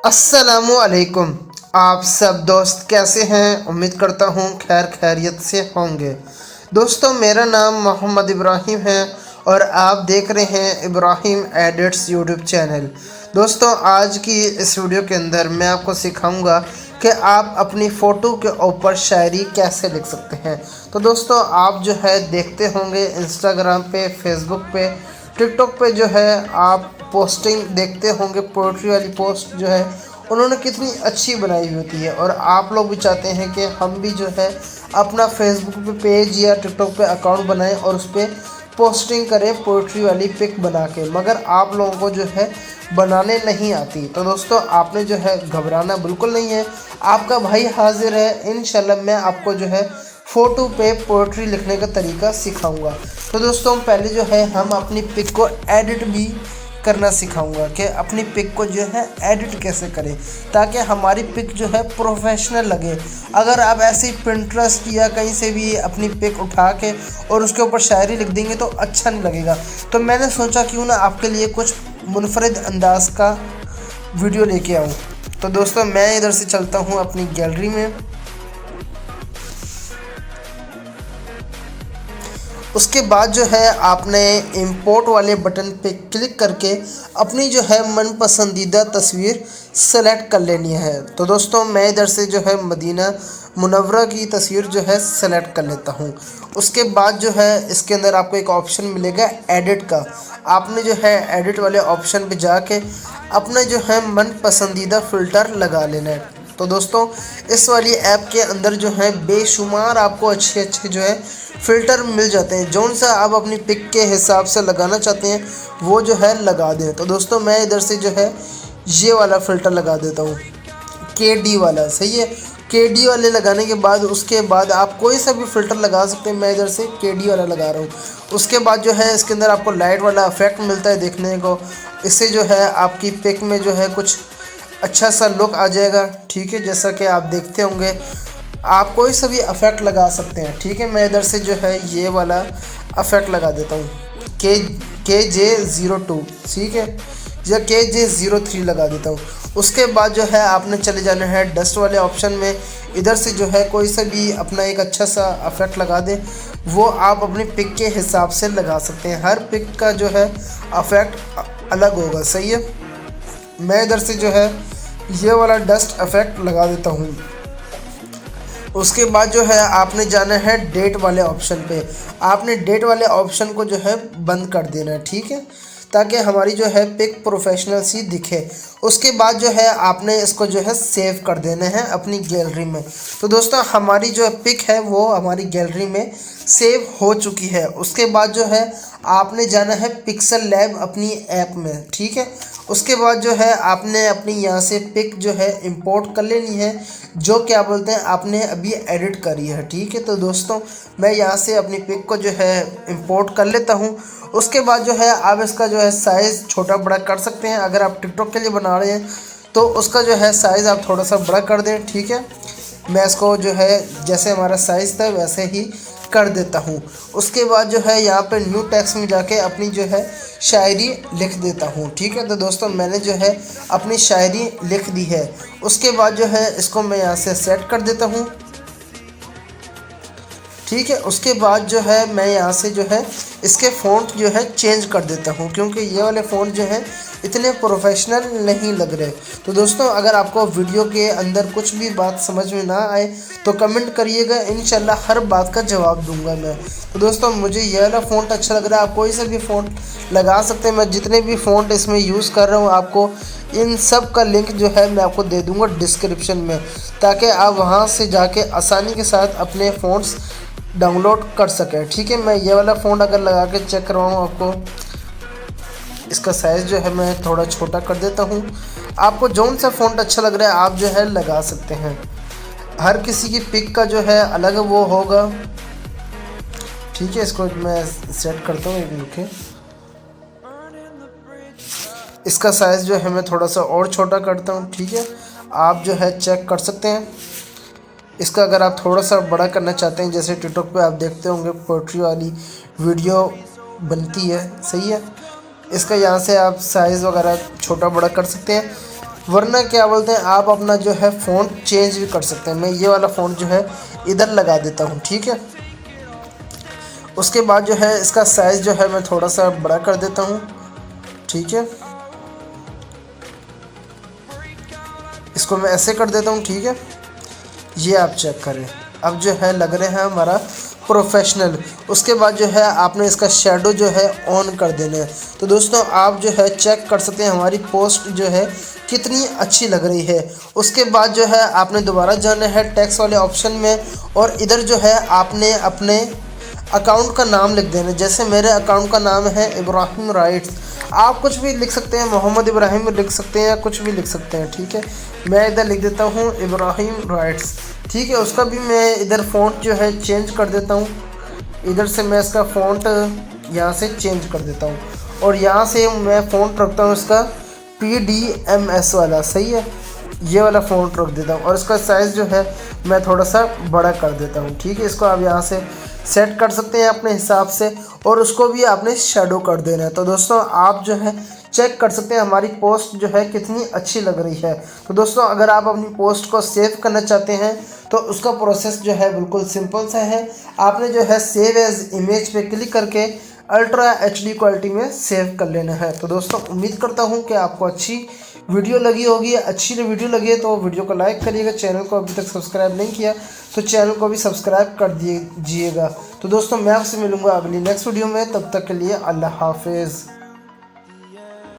अस्सलामुअलैकुम। आप सब दोस्त कैसे हैं? उम्मीद करता हूँ खैर खैरियत से होंगे। दोस्तों, मेरा नाम मोहम्मद इब्राहिम है और आप देख रहे हैं इब्राहिम एडिट्स यूट्यूब चैनल। दोस्तों, आज की इस वीडियो के अंदर मैं आपको सिखाऊंगा कि आप अपनी फ़ोटो के ऊपर शायरी कैसे लिख सकते हैं। तो दोस्तों, आप जो है देखते होंगे इंस्टाग्राम पे, फेसबुक पे, टिकटॉक पे जो है आप पोस्टिंग देखते होंगे। पोइट्री वाली पोस्ट जो है उन्होंने कितनी अच्छी बनाई हुई होती है और आप लोग भी चाहते हैं कि हम भी जो है अपना फेसबुक पे पेज या टिकटॉक पे अकाउंट बनाएं और उस पर पोस्टिंग करें पोइट्री वाली पिक बना के, मगर आप लोगों को जो है बनाने नहीं आती। तो दोस्तों, आपने जो है घबराना बिल्कुल नहीं है। आपका भाई हाजिर है। इंशाल्लाह मैं आपको जो है फ़ोटो पे पोइट्री लिखने का तरीका सिखाऊंगा। तो दोस्तों, पहले जो है हम अपनी पिक को एडिट भी करना सिखाऊंगा कि अपनी पिक को जो है एडिट कैसे करें ताकि हमारी पिक जो है प्रोफेशनल लगे। अगर आप ऐसे ही पिंटरेस्ट या कहीं से भी अपनी पिक उठा के और उसके ऊपर शायरी लिख देंगे तो अच्छा नहीं लगेगा। तो मैंने सोचा क्यों ना आपके लिए कुछ मुनफरिद अंदाज का वीडियो लेके आऊँ। तो दोस्तों, मैं इधर से चलता हूँ अपनी गैलरी में। उसके बाद जो है आपने इंपोर्ट वाले बटन पे क्लिक करके अपनी जो है मन पसंदीदा तस्वीर सेलेक्ट कर लेनी है। तो दोस्तों, मैं इधर से जो है मदीना मुनव्वरा की तस्वीर जो है सेलेक्ट कर लेता हूँ। उसके बाद जो है इसके अंदर आपको एक ऑप्शन मिलेगा एडिट का। आपने जो है एडिट वाले ऑप्शन पे जाके अपना जो है मन पसंदीदा फ़िल्टर लगा लेना है। तो दोस्तों, इस वाली ऐप के अंदर जो है बेशुमार आपको अच्छे अच्छे जो है फ़िल्टर मिल जाते हैं। जौन सा आप अपनी पिक के हिसाब से लगाना चाहते हैं वो जो है लगा दें। तो दोस्तों, मैं इधर से जो है ये वाला फ़िल्टर लगा देता हूँ, KD वाला। सही है। KD वाले लगाने के बाद उसके बाद आप कोई सा भी फ़िल्टर लगा सकते हैं। मैं इधर से KD वाला लगा रहा हूँ। उसके बाद जो है इसके अंदर आपको लाइट वाला इफेक्ट मिलता है देखने को। इससे जो है आपकी पिक में जो है कुछ अच्छा सा लुक आ जाएगा। ठीक है, जैसा कि आप देखते होंगे आप कोई सा भी इफेक्ट लगा सकते हैं। ठीक है, मैं इधर से जो है ये वाला इफेक्ट लगा देता हूँ, KJ02। ठीक है, या KJ03 लगा देता हूँ। उसके बाद जो है आपने चले जाना है डस्ट वाले ऑप्शन में। इधर से जो है कोई सा भी अपना एक अच्छा सा इफेक्ट लगा दें, वो आप अपनी पिक के हिसाब से लगा सकते हैं। हर पिक का जो है इफेक्ट अलग होगा। सही है, मैं इधर से जो है ये वाला डस्ट इफेक्ट लगा देता हूँ। उसके बाद जो है आपने जाना है डेट वाले ऑप्शन पे। आपने डेट वाले ऑप्शन को जो है बंद कर देना है। ठीक है, ताकि हमारी जो है पिक प्रोफेशनल सी दिखे। उसके बाद जो है आपने इसको जो है सेव कर देना है अपनी गैलरी में। तो दोस्तों, हमारी जो पिक है वो हमारी गैलरी में सेव हो चुकी है। उसके बाद जो है आपने जाना है पिक्सल लैब अपनी ऐप में। ठीक है, उसके बाद जो है आपने अपनी यहाँ से पिक जो है इंपोर्ट कर लेनी है, जो क्या बोलते हैं आपने अभी एडिट करी है। ठीक है, तो दोस्तों, मैं यहाँ से अपनी पिक को जो है इंपोर्ट कर लेता हूँ। उसके बाद जो है आप इसका जो है साइज़ छोटा बड़ा कर सकते हैं। अगर आप टिकटॉक के लिए बना रहे हैं तो उसका जो है साइज़ आप थोड़ा सा बड़ा कर दें। ठीक है, मैं इसको जो है जैसे हमारा साइज़ था वैसे ही कर देता हूँ। उसके बाद जो है यहाँ पे न्यू टेक्स्ट में जाके अपनी जो है शायरी लिख देता हूँ। ठीक है, तो दोस्तों, मैंने जो है अपनी शायरी लिख दी है। उसके बाद जो है इसको मैं यहाँ से सेट कर देता हूँ। ठीक है, उसके बाद जो है मैं यहाँ से जो है इसके फ़ॉन्ट जो है चेंज कर देता हूँ, क्योंकि ये वाले फ़ॉन्ट जो है इतने प्रोफेशनल नहीं लग रहे। तो दोस्तों, अगर आपको वीडियो के अंदर कुछ भी बात समझ में ना आए तो कमेंट करिएगा, इंशाल्लाह हर बात का जवाब दूंगा मैं। तो दोस्तों, मुझे ये वाला फ़ॉन्ट अच्छा लग रहा है। आप कोई सा भी फ़ॉन्ट लगा सकते हैं। मैं जितने भी फ़ॉन्ट इसमें यूज़ कर रहा हूँ आपको इन सब का लिंक जो है मैं आपको दे दूँगा डिस्क्रिप्शन में, ताकि आप वहाँ से जाके आसानी के साथ अपने फ़ॉन्ट्स डाउनलोड कर सकें। ठीक है, मैं ये वाला फ़ॉन्ट अगर लगा के चेक करवाऊँ आपको, इसका साइज़ जो है मैं थोड़ा छोटा कर देता हूँ। आपको जौन सा फ़ॉन्ट अच्छा लग रहा है आप जो है लगा सकते हैं। हर किसी की पिक का जो है अलग वो होगा। ठीक है, इसको मैं सेट करता हूँ एक मिनट। इसका साइज़ जो है मैं थोड़ा सा और छोटा करता हूँ। ठीक है, आप जो है चेक कर सकते हैं। इसका अगर आप थोड़ा सा बड़ा करना चाहते हैं, जैसे टिकटॉक पे आप देखते होंगे पोइट्री वाली वीडियो बनती है। सही है, इसका यहाँ से आप साइज़ वगैरह छोटा बड़ा कर सकते हैं। वरना क्या बोलते हैं आप अपना जो है फ़ॉन्ट चेंज भी कर सकते हैं। मैं ये वाला फ़ॉन्ट जो है इधर लगा देता हूँ, ठीक है। उसके बाद जो है इसका साइज़ जो है मैं थोड़ा सा बड़ा कर देता हूँ, ठीक है। इसको मैं ऐसे कर देता हूँ, ठीक है। ये आप चेक करें, अब जो है लग रहे हैं हमारा प्रोफेशनल। उसके बाद जो है आपने इसका शेडो जो है ऑन कर देना है। तो दोस्तों आप जो है चेक कर सकते हैं हमारी पोस्ट जो है कितनी अच्छी लग रही है। उसके बाद जो है आपने दोबारा जाना है टेक्स्ट वाले ऑप्शन में, और इधर जो है आपने अपने अकाउंट का नाम लिख देना। जैसे मेरे अकाउंट का नाम है इब्राहिम राइट्स, आप कुछ भी लिख सकते हैं, मोहम्मद इब्राहिम लिख सकते हैं या कुछ भी लिख सकते हैं, ठीक है। मैं इधर लिख देता हूँ इब्राहिम राइट्स, ठीक है। उसका भी मैं इधर फ़ॉन्ट जो है चेंज कर देता हूँ। इधर से मैं इसका फ़ॉन्ट यहाँ से चेंज कर देता हूँ, और यहाँ से मैं फ़ॉन्ट रखता हूँ इसका PDMS वाला, सही है। ये वाला फ़ॉन्ट रख देता हूँ, और इसका साइज़ जो है मैं थोड़ा सा बड़ा कर देता हूँ, ठीक है। इसको आप यहाँ से सेट कर सकते हैं अपने हिसाब से, और उसको भी आपने शेडो कर देना है। तो दोस्तों आप जो है चेक कर सकते हैं हमारी पोस्ट जो है कितनी अच्छी लग रही है। तो दोस्तों अगर आप अपनी पोस्ट को सेव करना चाहते हैं तो उसका प्रोसेस जो है बिल्कुल सिंपल सा है। आपने जो है सेव एज इमेज पे क्लिक करके अल्ट्रा HD क्वालिटी में सेव कर लेना है। तो दोस्तों उम्मीद करता हूँ कि आपको अच्छी वीडियो लगी होगी। अच्छी वीडियो लगी है तो वीडियो को लाइक करिएगा, चैनल को अभी तक सब्सक्राइब नहीं किया तो चैनल को भी सब्सक्राइब कर दीजिएगा। तो दोस्तों मैं आपसे मिलूँगा अगली नेक्स्ट वीडियो में, तब तक के लिए अल्लाह हाफिज़।